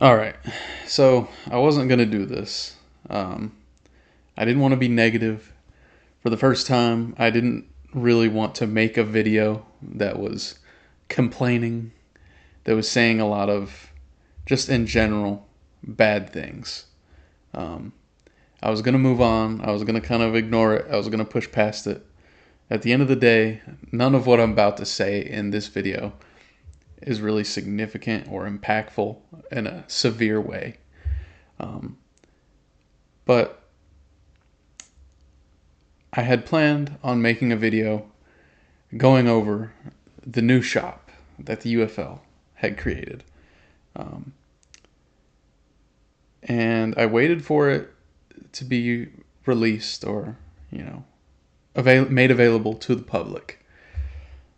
All right. So I wasn't going to do this. Um, I didn't want to be negative. For the first time, I didn't really want to make a video that was complaining, that was saying a lot of, just in general, bad things. Um, I was going to move on. I was going to kind of ignore it. I was going to push past it. At the end of the day, none of what I'm about to say in this video is really significant or impactful in a severe way. Um, but I had planned on making a video going over the new shop that the UFL had created. Um, and I waited for it to be released or, made available to the public.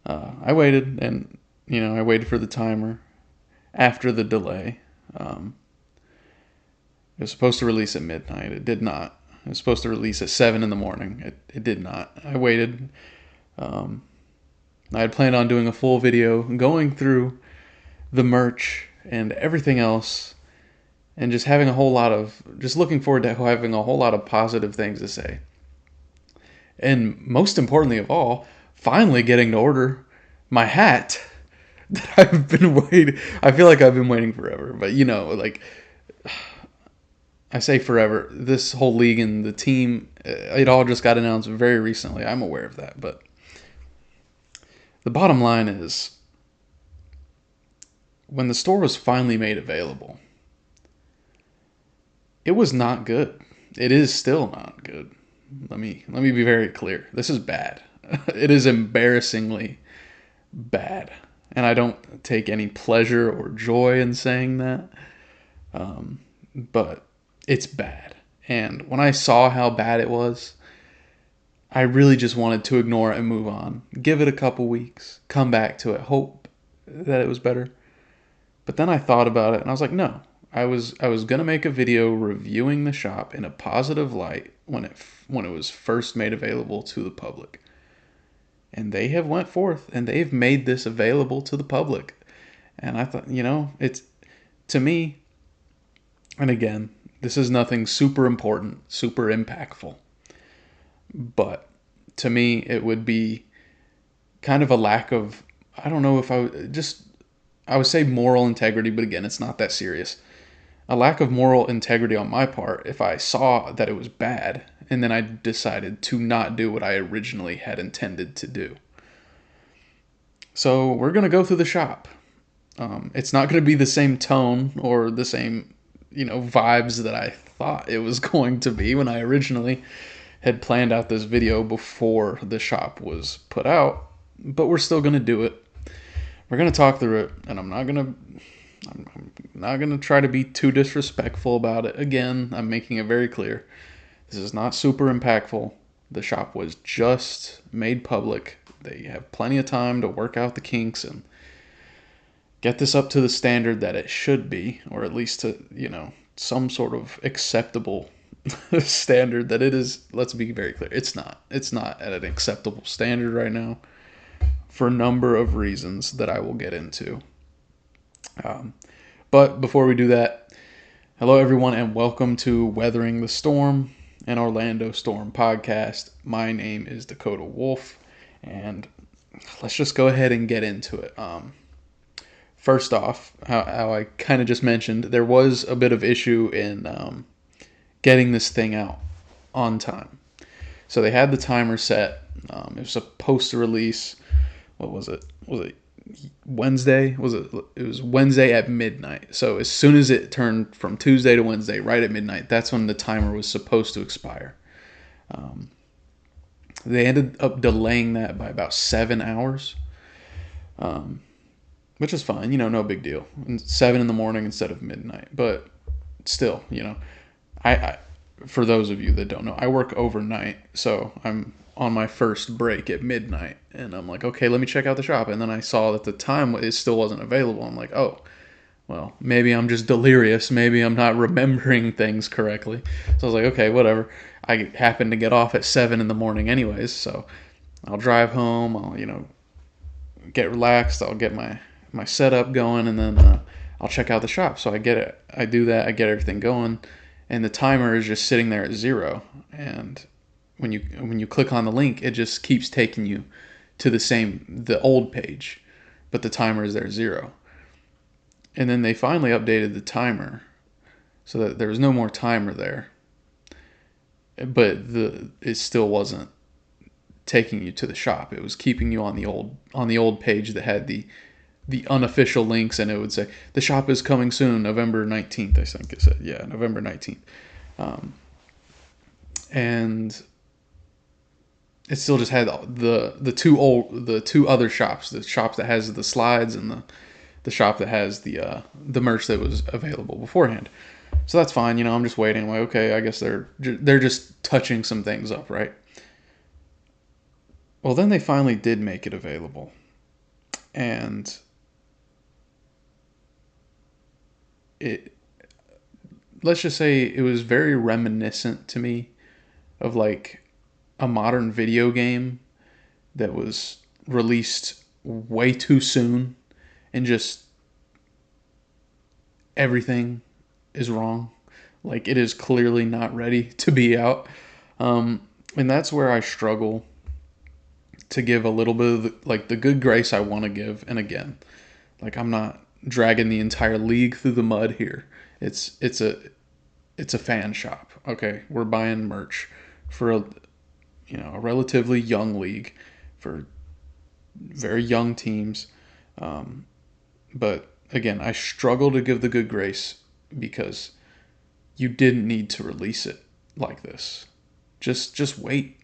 I waited and, I waited for the timer after the delay. It was supposed to release at midnight. It did not. It was supposed to release at 7 in the morning. It did not. I waited. Um, I had planned on doing a full video going through the merch and everything else and just looking forward to having a whole lot of positive things to say. And most importantly of all, finally getting to order my hat that I've been waiting. I feel like I've been waiting forever, but I say forever. This whole league and the team, it all just got announced very recently. I'm aware of that, but the bottom line is when the store was finally made available, it was not good. It is still not good. Let me be very clear. This is bad. It is embarrassingly bad. And I don't take any pleasure or joy in saying that. But it's bad. And when I saw how bad it was, I really just wanted to ignore it and move on. Give it a couple weeks, come back to it, hope that it was better. But then I thought about it and I was like, no. I was gonna make a video reviewing the shop in a positive light when it was first made available to the public. And they have went forth and they've made this available to the public. And I thought, it's to me, and again, this is nothing super important, super impactful. But to me, it would be kind of a lack of, I don't know if I would say moral integrity, but again, it's not that serious. A lack of moral integrity on my part if I saw that it was bad and then I decided to not do what I originally had intended to do. So we're going to go through the shop. It's not going to be the same tone or the same, vibes that I thought it was going to be when I originally had planned out this video before the shop was put out, but we're still going to do it. We're going to talk through it, and I'm not going to try to be too disrespectful about it. Again, I'm making it very clear. This is not super impactful. The shop was just made public. They have plenty of time to work out the kinks and get this up to the standard that it should be, or at least to, some sort of acceptable standard that it is. Let's be very clear. It's not. It's not at an acceptable standard right now for a number of reasons that I will get into. But before we do that, hello everyone and welcome to Weathering the Storm, an Orlando Storm podcast. My name is Dakota Wolf, and let's just go ahead and get into it. First off, how I kind of just mentioned, there was a bit of issue in getting this thing out on time. So they had the timer set. It was supposed to release, what was it? Was it Wednesday? It was Wednesday at midnight. So as soon as it turned from Tuesday to Wednesday, right at midnight, that's when the timer was supposed to expire. They ended up delaying that by about 7 hours, which is fine, no big deal. 7 in the morning instead of midnight. But still, I for those of you that don't know, I work overnight, so I'm on my first break at midnight, and I'm like, okay, let me check out the shop. And then I saw that the time it still wasn't available. I'm like, oh, well, maybe I'm just delirious. Maybe I'm not remembering things correctly. So I was like, okay, whatever. I happen to get off at 7 in the morning anyways, so I'll drive home. I'll, get relaxed. I'll get my setup going, and then I'll check out the shop. So I get it. I do that. I get everything going, and the timer is just sitting there at 0. And when you click on the link, it just keeps taking you to the old page, but the timer is there 0. And then they finally updated the timer so that there was no more timer there, but it still wasn't taking you to the shop. It was keeping you on the old page that had the unofficial links, and it would say the shop is coming soon, November 19th. I think it said, yeah, November 19th. And it still just had the two other shops, the shop that has the slides and the shop that has the merch that was available beforehand. So that's fine. I'm just waiting. I'm like, okay, I guess they're just touching some things up, right? Well, then they finally did make it available, and it let's just say it was very reminiscent to me of like a modern video game that was released way too soon, and just everything is wrong. Like, it is clearly not ready to be out. And that's where I struggle to give a little bit of the good grace I want to give. And again, like, I'm not dragging the entire league through the mud here. It's a fan shop. Okay, we're buying merch for a relatively young league for very young teams. But again, I struggle to give the good grace because you didn't need to release it like this. Just wait.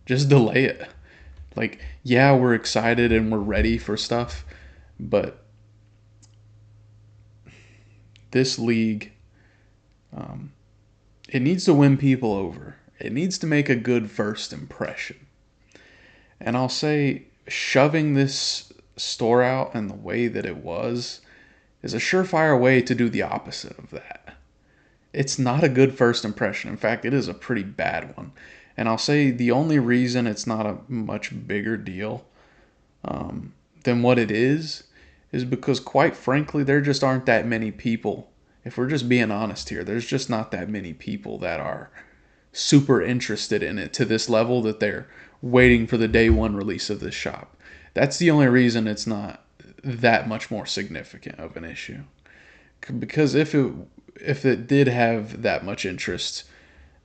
Just delay it. Like, yeah, we're excited and we're ready for stuff, but this league, it needs to win people over. It needs to make a good first impression. And I'll say shoving this store out in the way that it was is a surefire way to do the opposite of that. It's not a good first impression. In fact, it is a pretty bad one. And I'll say the only reason it's not a much bigger deal than what it is because, quite frankly, there just aren't that many people. If we're just being honest here, there's just not that many people that are super interested in it to this level that they're waiting for the day one release of this shop. That's the only reason it's not that much more significant of an issue. Because if it did have that much interest,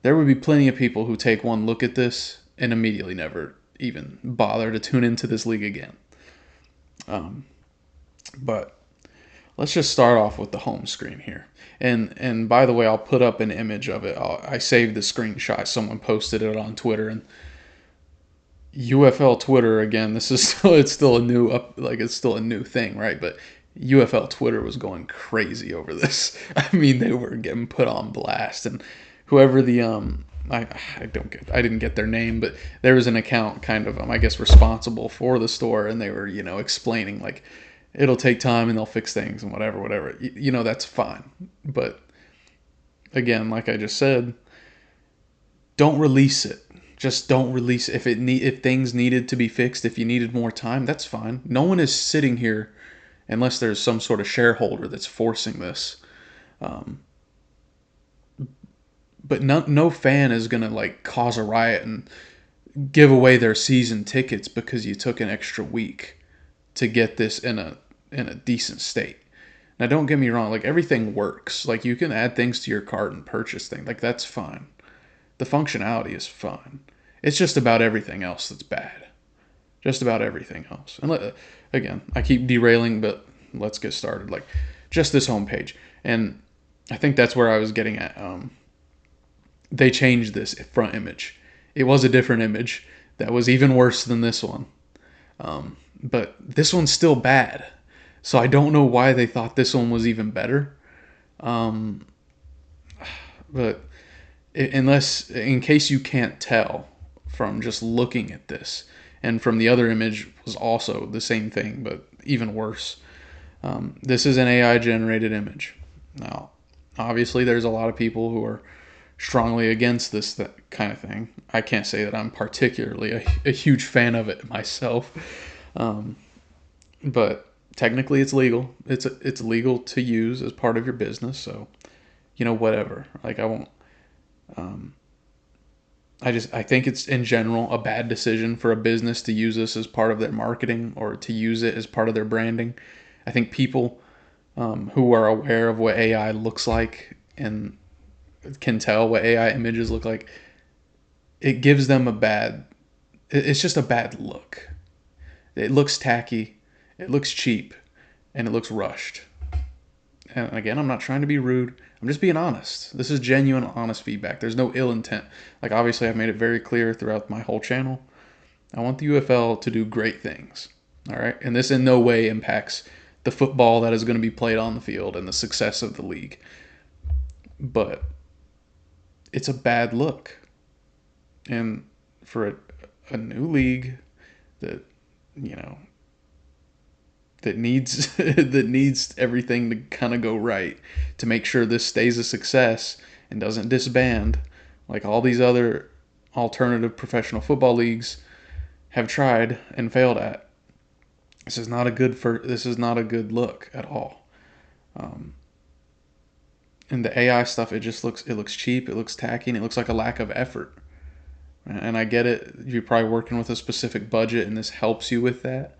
there would be plenty of people who take one look at this and immediately never even bother to tune into this league again. But let's just start off with the home screen here. And by the way, I'll put up an image of it. I saved the screenshot. Someone posted it on Twitter, and UFL Twitter again. This is it's still a new thing, right? But UFL Twitter was going crazy over this. I mean, they were getting put on blast, and whoever the I didn't get their name, but there was an account kind of I guess responsible for the store, and they were explaining like it'll take time and they'll fix things and whatever. That's fine, but again, like I just said, don't release it. Just don't release it. If things needed to be fixed, if you needed more time, that's fine. No one is sitting here unless there's some sort of shareholder that's forcing this. But no fan is gonna like cause a riot and give away their season tickets because you took an extra week to get this in a decent state. Now, don't get me wrong, like everything works. Like, you can add things to your cart and purchase things. Like, that's fine. The functionality is fine. It's just about everything else that's bad. Just about everything else. And again, I keep derailing, but let's get started. Like, just this homepage. And I think that's where I was getting at. They changed this front image. It was a different image that was even worse than this one. But this one's still bad. So I don't know why they thought this one was even better. But in case you can't tell from just looking at this, and from the other image was also the same thing, but even worse. This is an AI generated image. Now, obviously, there's a lot of people who are strongly against that kind of thing. I can't say that I'm particularly a huge fan of it myself. But technically it's legal. It's legal to use as part of your business. So whatever. Like I won't. Um, I think it's in general a bad decision for a business to use this as part of their marketing or to use it as part of their branding. I think people who are aware of what AI looks like and can tell what AI images look like, it gives them a bad. It's just a bad look. It looks tacky, it looks cheap, and it looks rushed. And again, I'm not trying to be rude. I'm just being honest. This is genuine, honest feedback. There's no ill intent. Like, obviously, I've made it very clear throughout my whole channel. I want the UFL to do great things. All right. And this in no way impacts the football that is going to be played on the field and the success of the league. But it's a bad look. And for a new league that, you know, that needs that needs everything to kind of go right to make sure this stays a success and doesn't disband like all these other alternative professional football leagues have tried and failed at. This is not a good look at all. Um, and the AI stuff, it looks cheap, it looks tacky, and it looks like a lack of effort. And I get it. You're probably working with a specific budget, and this helps you with that.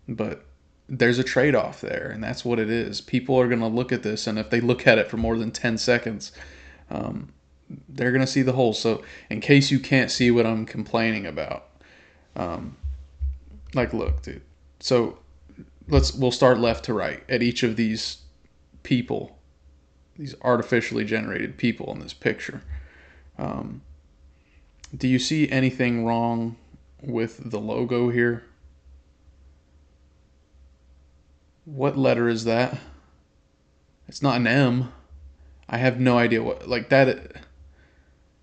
But there's a trade-off there, and that's what it is. People are going to look at this, and if they look at it for more than 10 seconds, um, they're going to see the hole. So in case you can't see what I'm complaining about, um, like, look, dude. So we'll start left to right at each of these people, these artificially generated people in this picture. Um, do you see anything wrong with the logo here? What letter is that? It's not an M. I have no idea what, like that.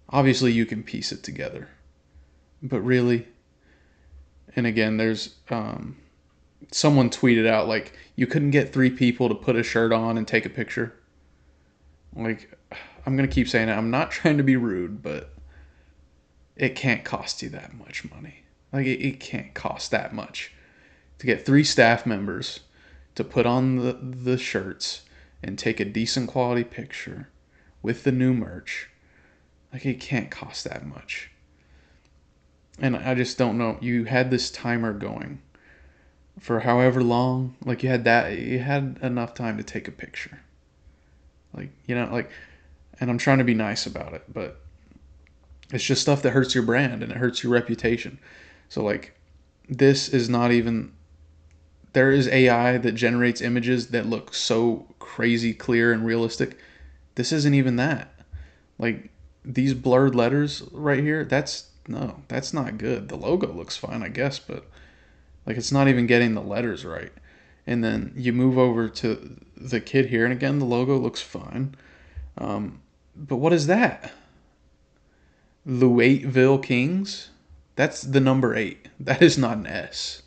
Obviously, you can piece it together, but really, and again, there's someone tweeted out like you couldn't get three people to put a shirt on and take a picture. Like, I'm gonna keep saying it. I'm not trying to be rude, but it can't cost you that much money. Like, it can't cost that much to get three staff members to put on the shirts and take a decent quality picture with the new merch. Like, it can't cost that much. And I just don't know. You had this timer going for however long. Like, you had enough time to take a picture. Like, and I'm trying to be nice about it, but it's just stuff that hurts your brand and it hurts your reputation. So, like, this is not even. There is AI that generates images that look so crazy clear and realistic. This isn't even that. Like, these blurred letters right here, that's not good. The logo looks fine, I guess, but like, it's not even getting the letters right. And then you move over to the kid here, and again, the logo looks fine. But what is that? Louisville Kings? That's the number 8. That is not an S.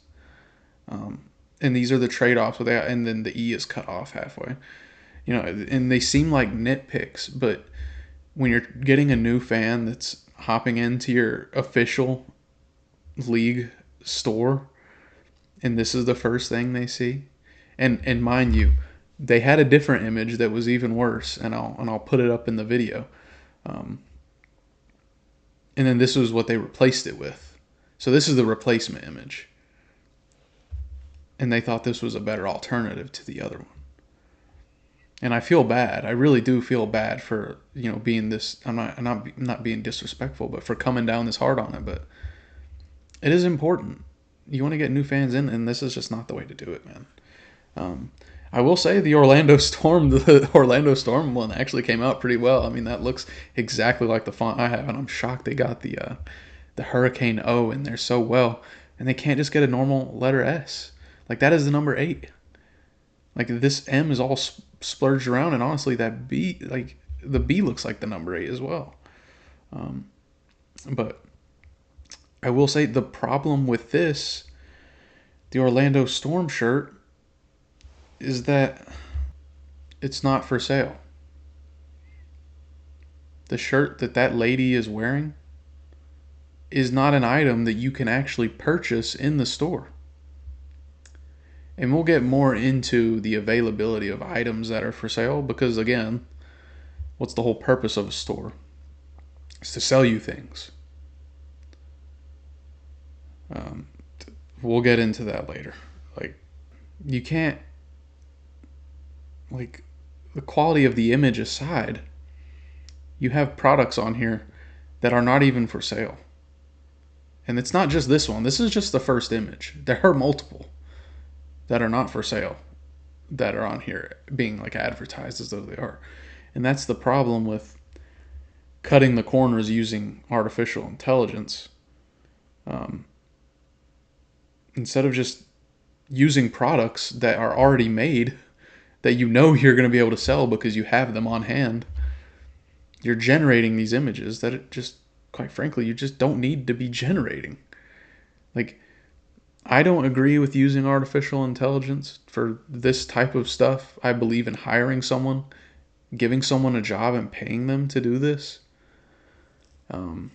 And these are the trade-offs with that, and then the E is cut off halfway. And they seem like nitpicks, but when you're getting a new fan that's hopping into your official league store and this is the first thing they see, and mind you, they had a different image that was even worse, and I'll put it up in the video. Um, and then this was what they replaced it with. So this is the replacement image. And they thought this was a better alternative to the other one. And I feel bad. I really do feel bad for, being this. I'm not being disrespectful, but for coming down this hard on it. But it is important. You want to get new fans in, and this is just not the way to do it, man. I will say the Orlando Storm one actually came out pretty well. I mean, that looks exactly like the font I have, and I'm shocked they got the Hurricane O in there so well, and they can't just get a normal letter S. Like, that is the number 8. Like, this M is all splurged around, and honestly, that B, like, the B looks like the number 8 as well. But I will say the problem with the Orlando Storm shirt, is that it's not for sale. The shirt that lady is wearing is not an item that you can actually purchase in the store. And we'll get more into the availability of items that are for sale because, again, what's the whole purpose of a store? It's to sell you things. Um, we'll get into that later. Like, you can't, like, the quality of the image aside, you have products on here that are not even for sale. And it's not just this one. This is just the first image. There are multiple that are not for sale that are on here being like advertised as though they are. And that's the problem with cutting the corners using artificial intelligence. Um, Instead of just using products that are already made that you know you're going to be able to sell because you have them on hand, you're generating these images that it just, quite frankly, you just don't need to be generating. Like, I don't agree with using artificial intelligence for this type of stuff. I believe in hiring someone, giving someone a job and paying them to do this. Um,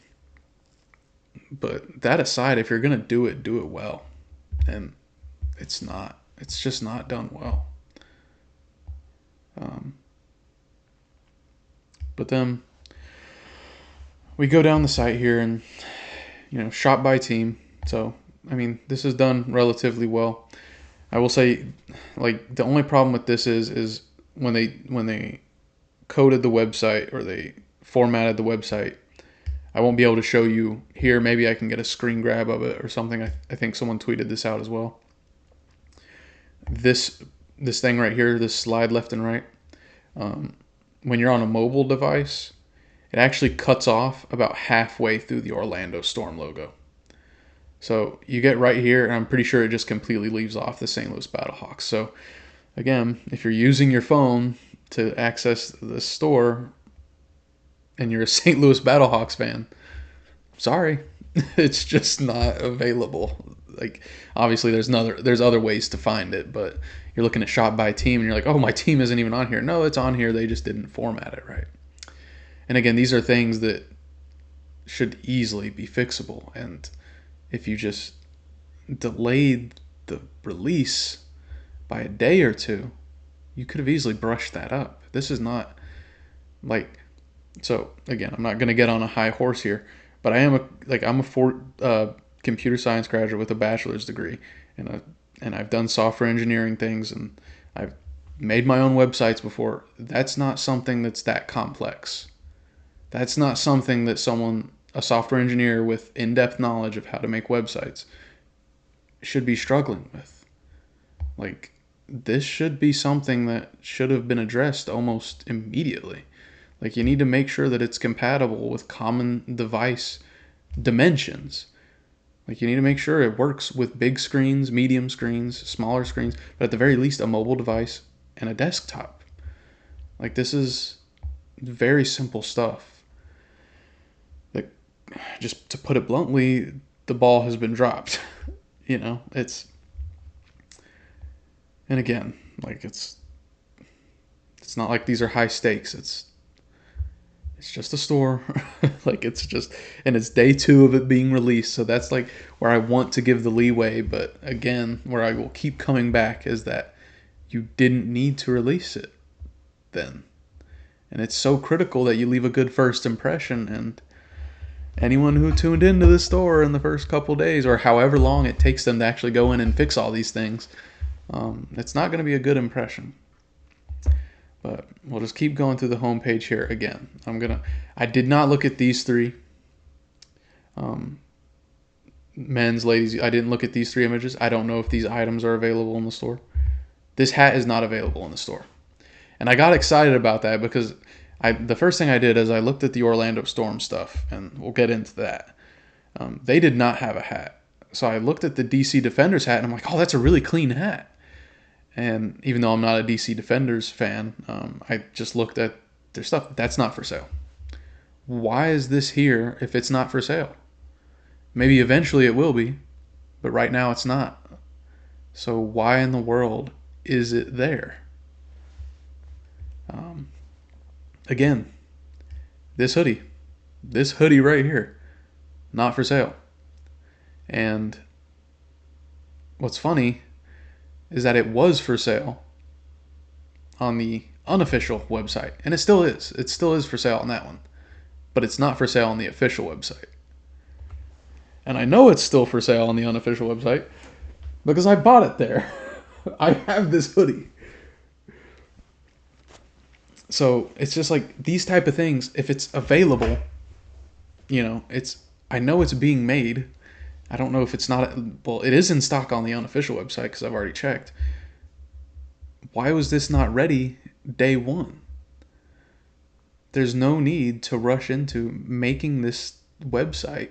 but that aside, if you're going to do it well. And it's not. It's just not done well. Um, but then we go down the site here and, shop by team. So, I mean, this is done relatively well. I will say, like, the only problem with this is when they coded the website or they formatted the website, I won't be able to show you here. Maybe I can get a screen grab of it or something. I think someone tweeted this out as well. This thing right here, this slide left and right, um, when you're on a mobile device, it actually cuts off about halfway through the Orlando Storm logo. So you get right here, and I'm pretty sure it just completely leaves off the St. Louis Battlehawks. So again, if you're using your phone to access the store and you're a St. Louis Battlehawks fan, sorry, it's just not available. Like, obviously there's other ways to find it, but you're looking at shop by team and you're like, oh, my team isn't even on here. No, it's on here. They just didn't format it right. And again, these are things that should easily be fixable. And if you just delayed the release by a day or two, you could have easily brushed that up. This is not like, so again, I'm not going to get on a high horse here, but I'm a computer science graduate with a bachelor's degree, and I've done software engineering things, and I've made my own websites before. That's not something that's that complex. That's not something that a software engineer with in-depth knowledge of how to make websites, should be struggling with. Like, this should be something that should have been addressed almost immediately. Like, you need to make sure that it's compatible with common device dimensions. Like, you need to make sure it works with big screens, medium screens, smaller screens, but at the very least, a mobile device and a desktop. Like, this is very simple stuff. Like, just to put it bluntly, the ball has been dropped. It's, and again, like, it's not like these are high stakes. It's just a store. Like, and it's day 2 of it being released. So that's like where I want to give the leeway. But again, where I will keep coming back is that you didn't need to release it then. And it's so critical that you leave a good first impression. And anyone who tuned into the store in the first couple days, or however long it takes them to actually go in and fix all these things, it's not going to be a good impression. But we'll just keep going through the homepage here again. I did not look at these 3. Men's, ladies, I didn't look at these 3 images. I don't know if these items are available in the store. This hat is not available in the store. And I got excited about that because the first thing I did is I looked at the Orlando Storm stuff, and we'll get into that. They did not have a hat. So I looked at the DC Defenders hat, and I'm like, oh, that's a really clean hat. And even though I'm not a DC Defenders fan, I just looked at their stuff. That's not for sale. Why is this here if it's not for sale? Maybe eventually it will be, but right now it's not. So why in the world is it there? Again, this hoodie right here, not for sale. And what's funny is that it was for sale on the unofficial website, and it still is. It still is for sale on that one, but it's not for sale on the official website. And I know it's still for sale on the unofficial website because I bought it there. I have this hoodie. So it's just like these type of things, if it's available, I know it's being made. I don't know if it's not, well, it is in stock on the unofficial website because I've already checked. Why was this not ready day one? There's no need to rush into making this website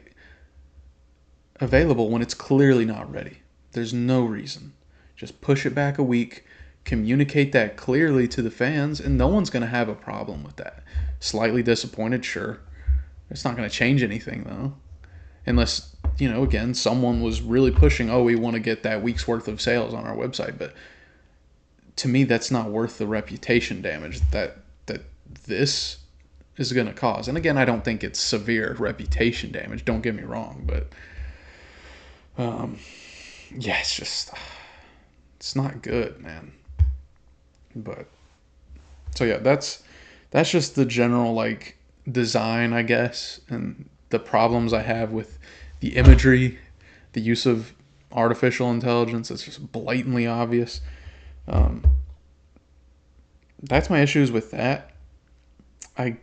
available when it's clearly not ready. There's no reason. Just push it back a week, communicate that clearly to the fans, and no one's going to have a problem with that. Slightly disappointed, sure. It's not going to change anything, though. Unless, again, someone was really pushing, we want to get that week's worth of sales on our website. But to me, that's not worth the reputation damage that this is going to cause. And again, I don't think it's severe reputation damage. Don't get me wrong. But, it's not good, man. But, so yeah, that's just the general, design, I guess, and the problems I have with the imagery, the use of artificial intelligence. It's just blatantly obvious. That's my issues with that. I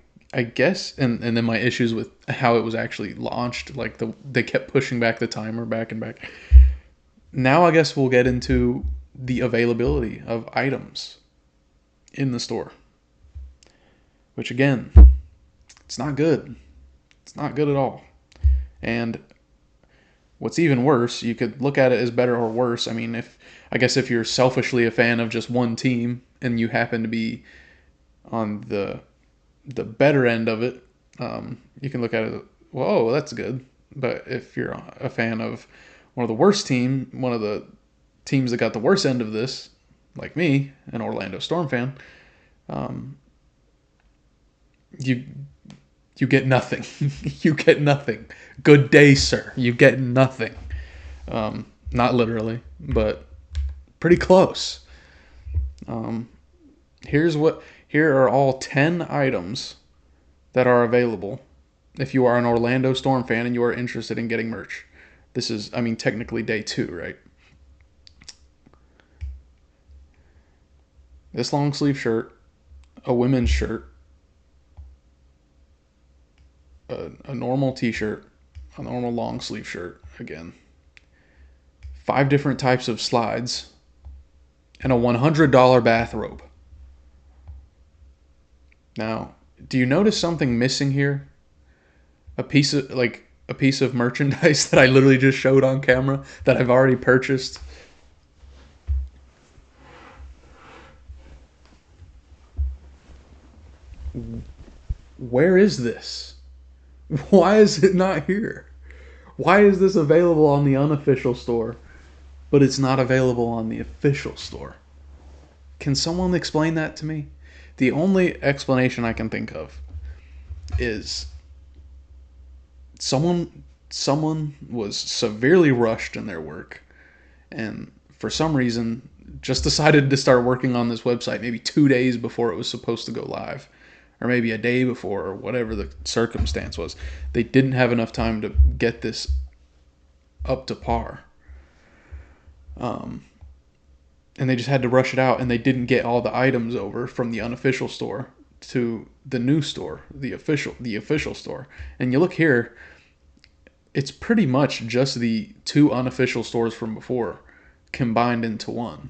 guess, and then my issues with how it was actually launched. They kept pushing back the timer back and back. Now I guess we'll get into the availability of items in the store, which again, it's not good. It's not good at all. And what's even worse, you could look at it as better or worse. I mean, if you're selfishly a fan of just one team and you happen to be on the better end of it, you can look at it, whoa, that's good. But if you're a fan of one of the teams that got the worst end of this, like me, an Orlando Storm fan, you get nothing. You get nothing. Good day, sir. You get nothing. Not literally, but pretty close. Here are all 10 items that are available if you are an Orlando Storm fan and you are interested in getting merch. This is, technically day 2, right? This long sleeve shirt, a women's shirt, a normal t-shirt, a normal long sleeve shirt, again, 5 different types of slides, and a $100 bathrobe. Now, do you notice something missing here? A piece of merchandise that I literally just showed on camera that I've already purchased. Where is this? Why is it not here? Why is this available on the unofficial store, but it's not available on the official store? Can someone explain that to me? The only explanation I can think of is someone was severely rushed in their work and for some reason just decided to start working on this website maybe 2 days before it was supposed to go live, or maybe a day before, or whatever the circumstance was. They didn't have enough time to get this up to par. And they just had to rush it out, and they didn't get all the items over from the unofficial store to the new store, the official store. And you look here, it's pretty much just the 2 unofficial stores from before combined into one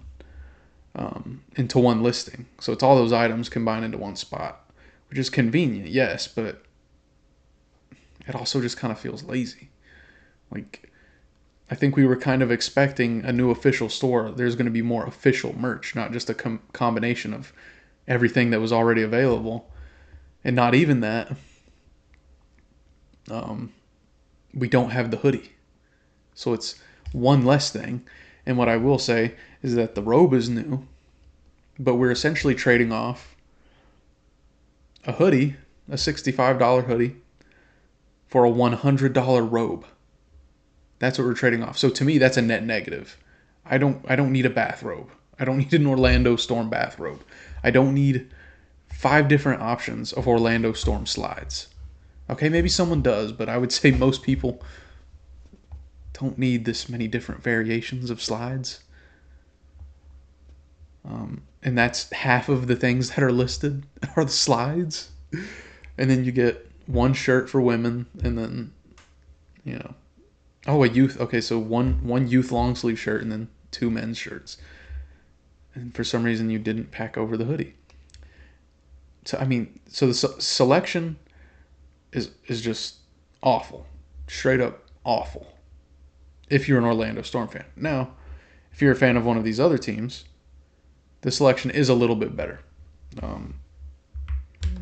listing. So it's all those items combined into one spot, which is convenient, yes, but it also just kind of feels lazy. I think we were kind of expecting a new official store. There's going to be more official merch, not just a combination of everything that was already available. And not even that. We don't have the hoodie. So it's one less thing. And what I will say is that the robe is new, but we're essentially trading off a hoodie, a $65 hoodie, for a $100 robe. That's what we're trading off. So to me, that's a net negative. I don't need a bathrobe. I don't need an Orlando Storm bathrobe. I don't need 5 different options of Orlando Storm slides. Okay, maybe someone does, but I would say most people don't need this many different variations of slides. And that's half of the things that are listed are the slides. And then you get one shirt for women, and then you know, oh, a youth. Okay, so one youth long sleeve shirt, and then 2 men's shirts. And for some reason, you didn't pack over the hoodie. So I mean, so the selection is just awful, straight up awful. If you're an Orlando Storm fan, now if you're a fan of one of these other teams, the selection is a little bit better. Um,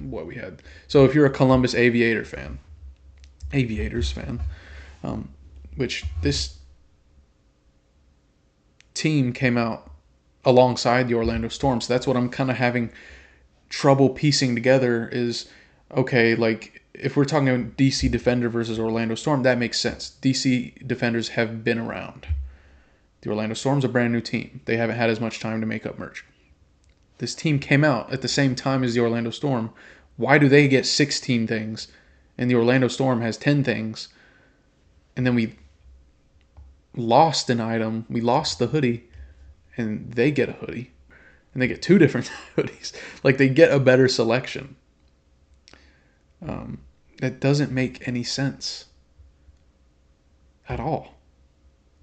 what we had. So if you're a Columbus Aviators fan, um, which this team came out alongside the Orlando Storm, so that's what I'm kind of having trouble piecing together. Is okay, like if we're talking about DC Defender versus Orlando Storm, that makes sense. DC Defenders have been around. The Orlando Storm's a brand new team. They haven't had as much time to make up merch. This team came out at the same time as the Orlando Storm. Why do they get 16 things and the Orlando Storm has 10 things? And then we lost an item. We lost the hoodie, and they get a hoodie. And they get 2 different hoodies. Like, they get a better selection. That doesn't make any sense at all.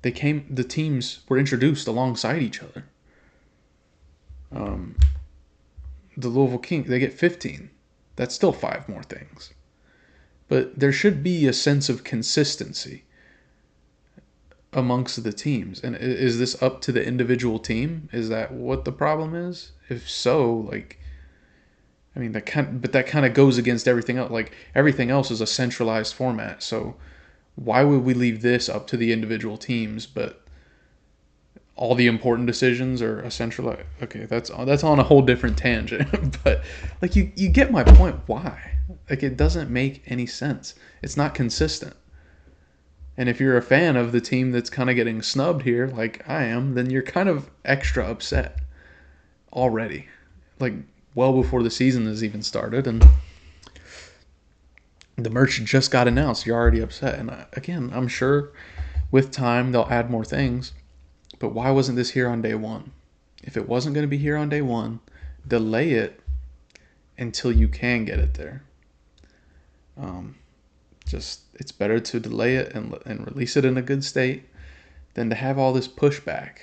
The teams were introduced alongside each other. The Louisville King, they get 15. That's still 5 more things. But there should be a sense of consistency amongst the teams. And is this up to the individual team? Is that what the problem is? If so, like, I mean, that kind of goes against everything else. Like, everything else is a centralized format. So why would we leave this up to the individual teams? But all the important decisions are a centralized. Okay, that's on a whole different tangent. But like, you get my point. Why? Like, it doesn't make any sense. It's not consistent. And if you're a fan of the team that's kind of getting snubbed here, like I am, then you're kind of extra upset already. Like, well before the season has even started, and the merch just got announced. You're already upset. And again, I'm sure with time they'll add more things. But why wasn't this here on day one? If it wasn't going to be here on day one, delay it until you can get it there. It's better to delay it and release it in a good state than to have all this pushback.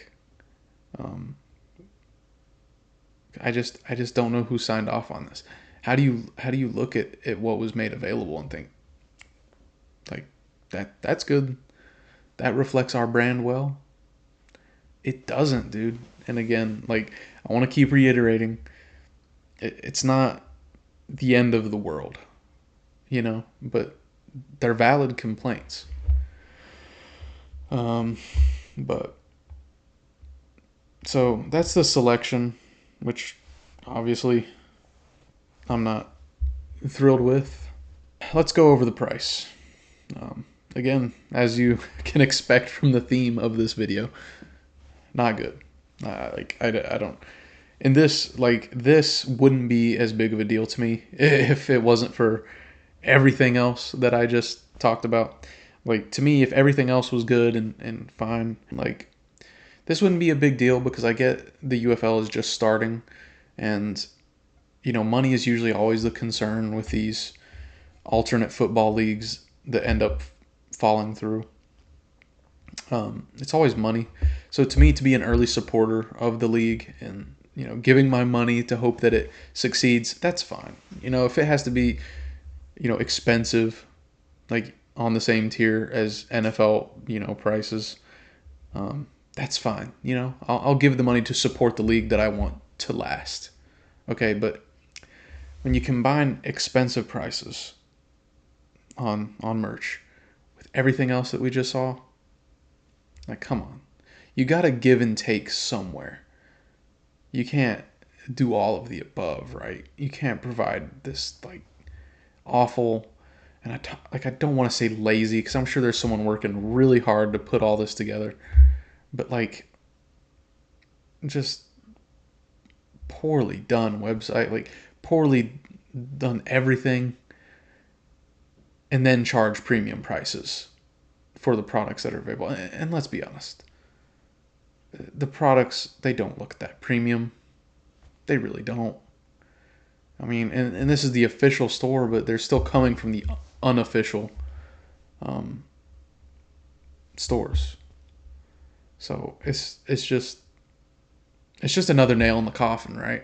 I just don't know who signed off on this. How do you look at what was made available and think, like, that's good, that reflects our brand well? It doesn't, dude. And again, like, I want to keep reiterating, it's not the end of the world, but they're valid complaints. But so that's the selection, which obviously I'm not thrilled with. Let's go over the price. Again, as you can expect from the theme of this video, not good. I don't. And this wouldn't be as big of a deal to me if it wasn't for everything else that I just talked about. Like, to me, if everything else was good and fine, like, this wouldn't be a big deal because I get the UFL is just starting, and money is usually always the concern with these alternate football leagues that end up falling through. It's always money. So to me, to be an early supporter of the league and giving my money to hope that it succeeds, that's fine. If it has to be expensive, like on the same tier as NFL prices, that's fine. I'll give the money to support the league that I want to last. Okay, but when you combine expensive prices on merch with everything else that we just saw, like, come on. You got to give and take somewhere. You can't do all of the above, right? You can't provide this, like, awful, and I don't want to say lazy, because I'm sure there's someone working really hard to put all this together. But, like, just poorly done website, like poorly done everything, and then charge premium prices for the products that are available. And let's be honest, the products, they don't look that premium. They really don't. I mean, and this is the official store, but they're still coming from the unofficial um, stores. So it's just another nail in the coffin, right?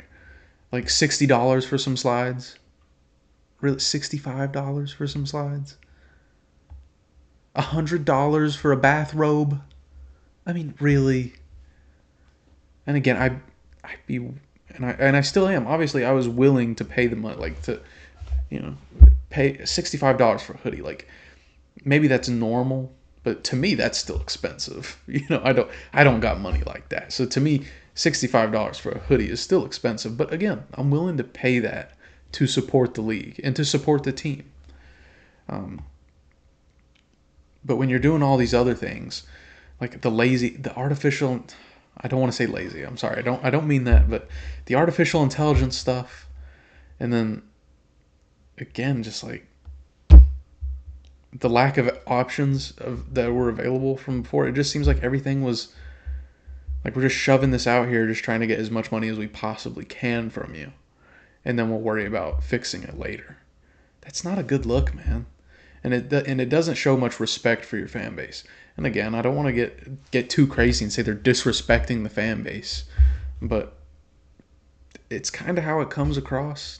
Like $60 for some slides. Really, $65 for some slides. $100 for a bathrobe. I mean, really. And again, I'd be, and I still am. Obviously, I was willing to pay the money, like to, you know, pay $65 for a hoodie. Like maybe that's normal, but to me that's still expensive. I don't got money like that. So to me, $65 for a hoodie is still expensive. But again, I'm willing to pay that to support the league and to support the team. But when you're doing all these other things, like the artificial, I don't want to say lazy. I'm sorry. I don't mean that, but the artificial intelligence stuff, and then again, just like the lack of options that were available from before. It just seems like everything was like we're just shoving this out here, just trying to get as much money as we possibly can from you, and then we'll worry about fixing it later. That's not a good look, man. And it doesn't show much respect for your fan base. And again, I don't want to get too crazy and say they're disrespecting the fan base, but it's kind of how it comes across.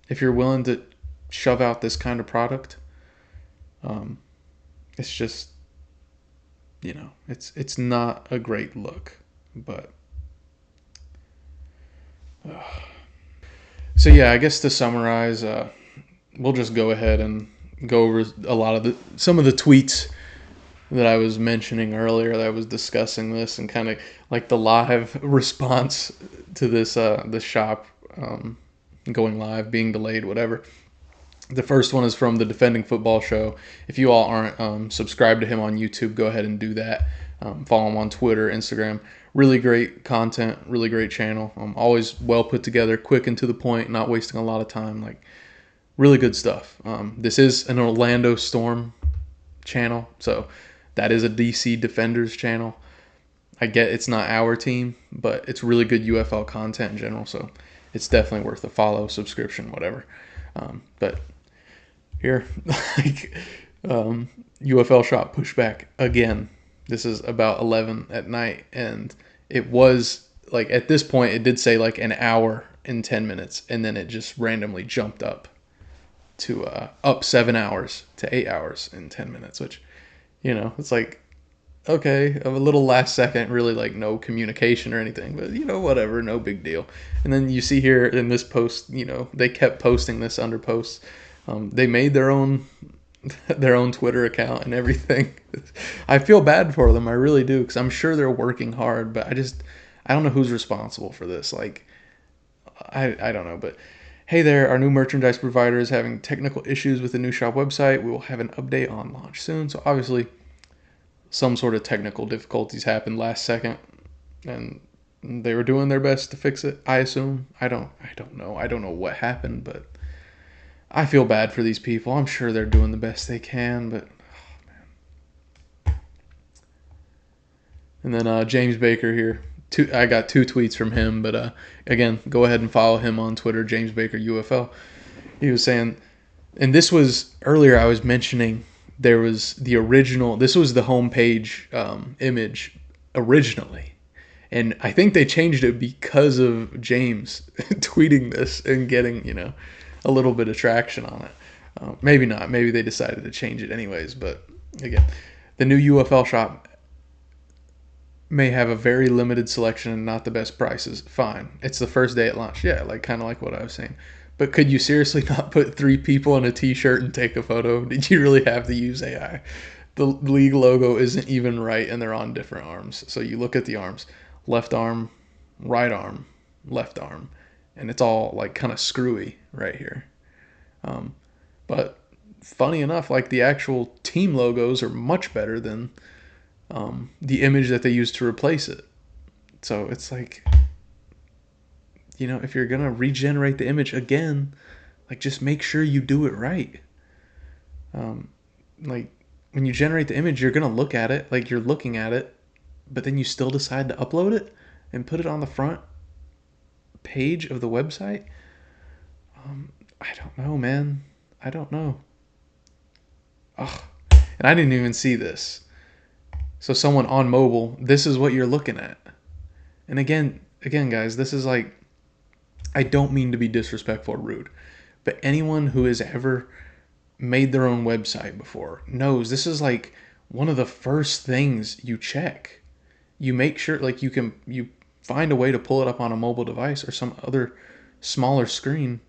If you're willing to shove out this kind of product, um, it's just it's not a great look. But so yeah, I guess to summarize, we'll just go ahead and go over a lot of some of the tweets that I was mentioning earlier that I was discussing this and kind of like the live response to this shop going live, being delayed, whatever. The first one is from the Defending Football Show. If you all aren't subscribed to him on YouTube, go ahead and do that. Follow him on Twitter, Instagram. Really great content, really great channel. Always well put together, quick and to the point, not wasting a lot of time. Like really good stuff. This is an Orlando Storm channel, so that is a DC Defenders channel. I get it's not our team, but it's really good UFL content in general, so it's definitely worth a follow, subscription, whatever. But here, like UFL Shop pushback again. This is about 11 at night, and it was like at this point it did say like an hour and 10 minutes, and then it just randomly jumped up to up 7 hours to 8 hours and 10 minutes, which it's like okay, a little last second, really like no communication or anything, but whatever, no big deal. And then you see here in this post, they kept posting this under posts. They made their own Twitter account and everything. I feel bad for them, I really do, because I'm sure they're working hard, but I don't know who's responsible for this. Like, I don't know, but hey there, our new merchandise provider is having technical issues with the new shop website. We will have an update on launch soon. So obviously some sort of technical difficulties happened last second, and they were doing their best to fix it, I assume. I don't know. I don't know what happened, but I feel bad for these people. I'm sure they're doing the best they can, but oh, man. And then James Baker here. I got 2 tweets from him, but again, go ahead and follow him on Twitter, James Baker UFL. He was saying, and this was earlier I was mentioning there was the original, this was the homepage image originally. And I think they changed it because of James tweeting this and getting, a little bit of traction on it. Maybe not. Maybe they decided to change it anyways. But again, the new UFL shop may have a very limited selection and not the best prices. Fine. It's the first day at launch. Yeah, kind of like what I was saying. But could you seriously not put 3 people in a t-shirt and take a photo? Did you really have to use AI? The league logo isn't even right, and they're on different arms. So you look at the arms. Left arm, right arm, left arm. And it's all like kind of screwy right here. But funny enough, like the actual team logos are much better than the image that they used to replace it. So it's like, if you're gonna regenerate the image again, like just make sure you do it right. Um, like when you generate the image, you're gonna look at it like you're looking at it, but then you still decide to upload it and put it on the front page of the website. I don't know, man. I don't know. Ugh. And I didn't even see this. So someone on mobile, this is what you're looking at. And again, guys, this is like, I don't mean to be disrespectful or rude, but anyone who has ever made their own website before knows this is like one of the first things you check. You make sure like you find a way to pull it up on a mobile device or some other smaller screen,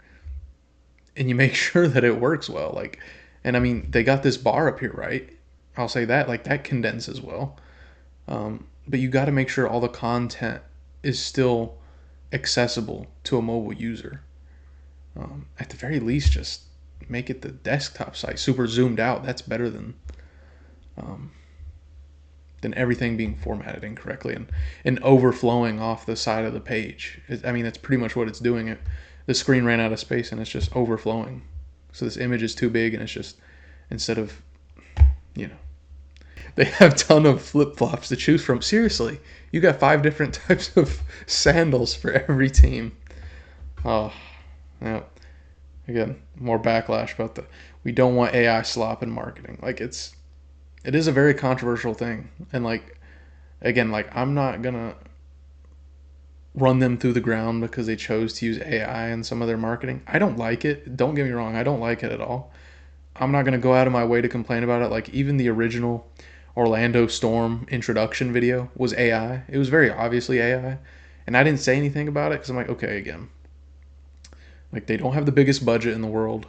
and you make sure that it works well. Like, and I mean, they got this bar up here, right? I'll say that, like, that condenses well. But you got to make sure all the content is still accessible to a mobile user. At the very least, just make it the desktop site super zoomed out. That's better than everything being formatted incorrectly and overflowing off the side of the page. I mean, that's pretty much what it's doing. The screen ran out of space and it's just overflowing. So this image is too big and it's just, instead of, you know, they have a ton of flip flops to choose from. Seriously, you got 5 different types of sandals for every team. Oh, yeah. Again, more backlash about we don't want AI slop in marketing. Like it is a very controversial thing, and like again, like I'm not gonna run them through the ground because they chose to use AI in some of their marketing. I don't like it. Don't get me wrong, I don't like it at all. I'm not gonna go out of my way to complain about it. Like even the original Orlando Storm introduction video was AI. It was very obviously AI, and I didn't say anything about it because I'm like, okay, again, like they don't have the biggest budget in the world.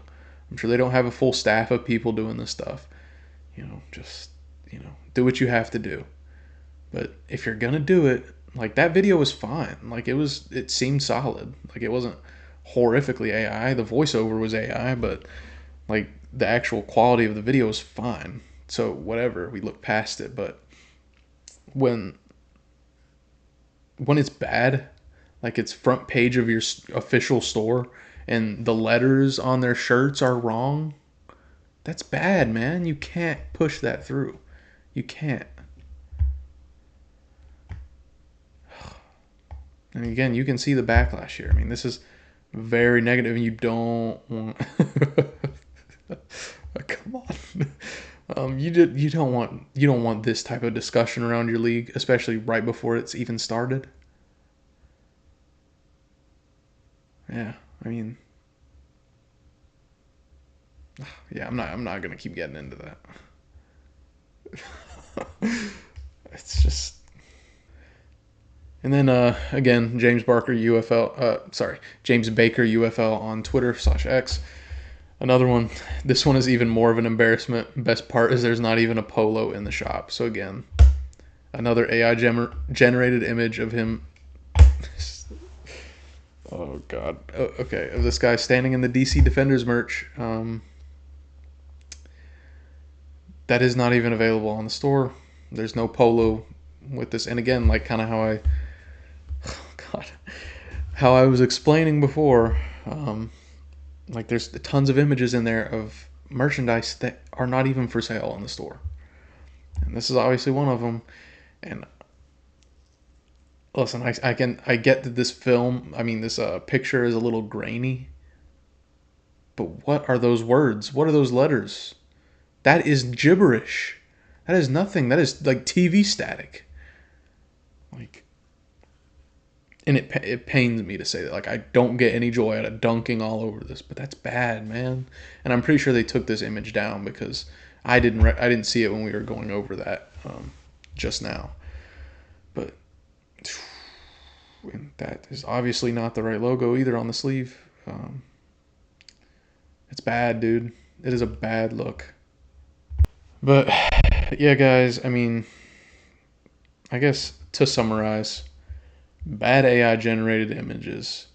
I'm sure they don't have a full staff of people doing this stuff. Just do what you have to do. But if you're gonna do it, like that video was fine. Like it seemed solid. Like it wasn't horrifically AI. The voiceover was AI, but like the actual quality of the video was fine. So whatever, we look past it. But when when it's bad, like it's front page of your official store and the letters on their shirts are wrong, that's bad, man. You can't push that through. You can't. And again, you can see the backlash here. I mean, this is very negative, and you don't want. Come on. You don't want this type of discussion around your league, especially right before it's even started. Yeah, I mean, yeah, I'm not gonna keep getting into that. It's just. And then again, James Barker UFL. James Baker UFL on Twitter/X. Another one. This one is even more of an embarrassment. Best part is there's not even a polo in the shop. So again, another AI generated image of him. Oh God. Okay, of this guy standing in the DC Defenders merch. That is not even available on the store. There's no polo with this. And again, like kind of God, how I was explaining before. Like there's tons of images in there of merchandise that are not even for sale in the store, and this is obviously one of them. And listen, I get that this picture is a little grainy, but what are those words? What are those letters? That is gibberish. That is nothing. That is like TV static. Like, and it pains me to say that. Like, I don't get any joy out of dunking all over this, but that's bad, man. And I'm pretty sure they took this image down because I didn't see it when we were going over that just now. But that is obviously not the right logo either on the sleeve. It's bad, dude. It is a bad look. But yeah, guys. I mean, I guess to summarize, bad AI generated images,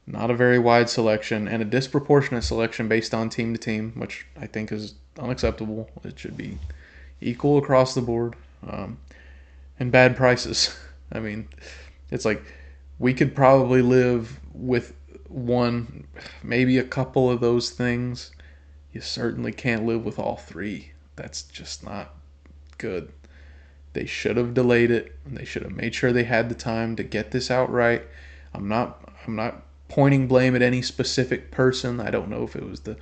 not a very wide selection, and a disproportionate selection based on team to team, which I think is unacceptable. It should be equal across the board. And bad prices. I mean, it's like We could probably live with one, maybe a couple of those things. You certainly can't live with all three. That's just not good. They should have delayed it, and they should have made sure they had the time to get this out right. I'm not pointing blame at any specific person. I don't know if it was the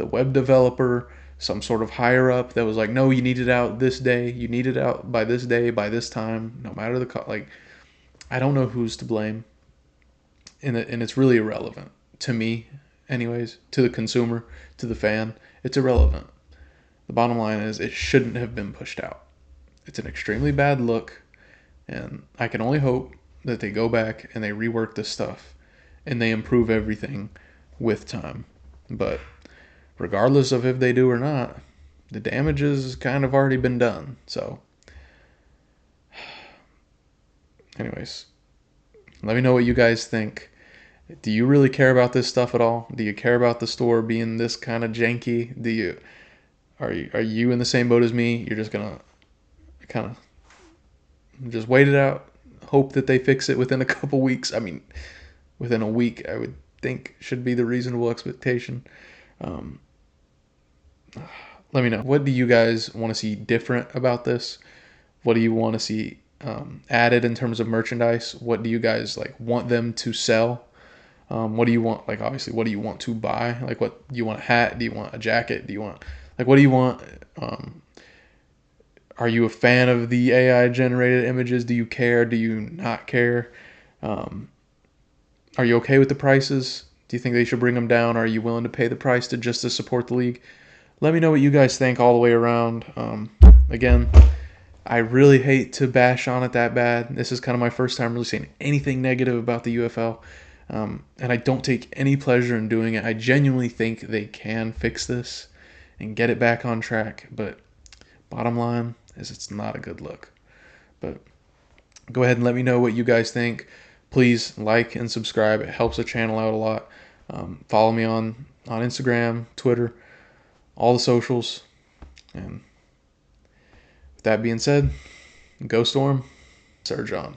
web developer, some sort of higher up that was like, no, you need it out this day. You need it out by this day, by this time, no matter like. I don't know who's to blame, and it's really irrelevant to me, anyways, to the consumer, to the fan. It's irrelevant. The bottom line is it shouldn't have been pushed out. It's an extremely bad look, and I can only hope that they go back and they rework this stuff and they improve everything with time. But regardless of if they do or not, the damage has kind of already been done. So, anyways, let me know what you guys think. Do you really care about this stuff at all? Do you care about the store being this kind of janky? Are you in the same boat as me? You're just gonna kind of just wait it out, hope that they fix it within a couple weeks. I mean, within a week, I would think should be the reasonable expectation. Um, Let me know. What do you guys want to see different about this? What do you want to see added in terms of merchandise? What do you guys like want them to sell? What do you want? Like, obviously, what do you want to buy? Like, what do you want? A hat? Do you want a jacket? Do you want like what do you want? Are you a fan of the AI generated images? Do you care? Do you not care? Um, are you okay with the prices? Do you think they should bring them down? Are you willing to pay the price to just to support the league? Let me know what you guys think all the way around. Again, I really hate to bash on it that bad. This is kind of my first time really saying anything negative about the UFL. And I don't take any pleasure in doing it. I genuinely think they can fix this and get it back on track. But bottom line is it's not a good look. But go ahead and let me know what you guys think. Please like and subscribe. It helps the channel out a lot. Follow me on Instagram, Twitter, all the socials. And with that being said, go Storm, Sir John.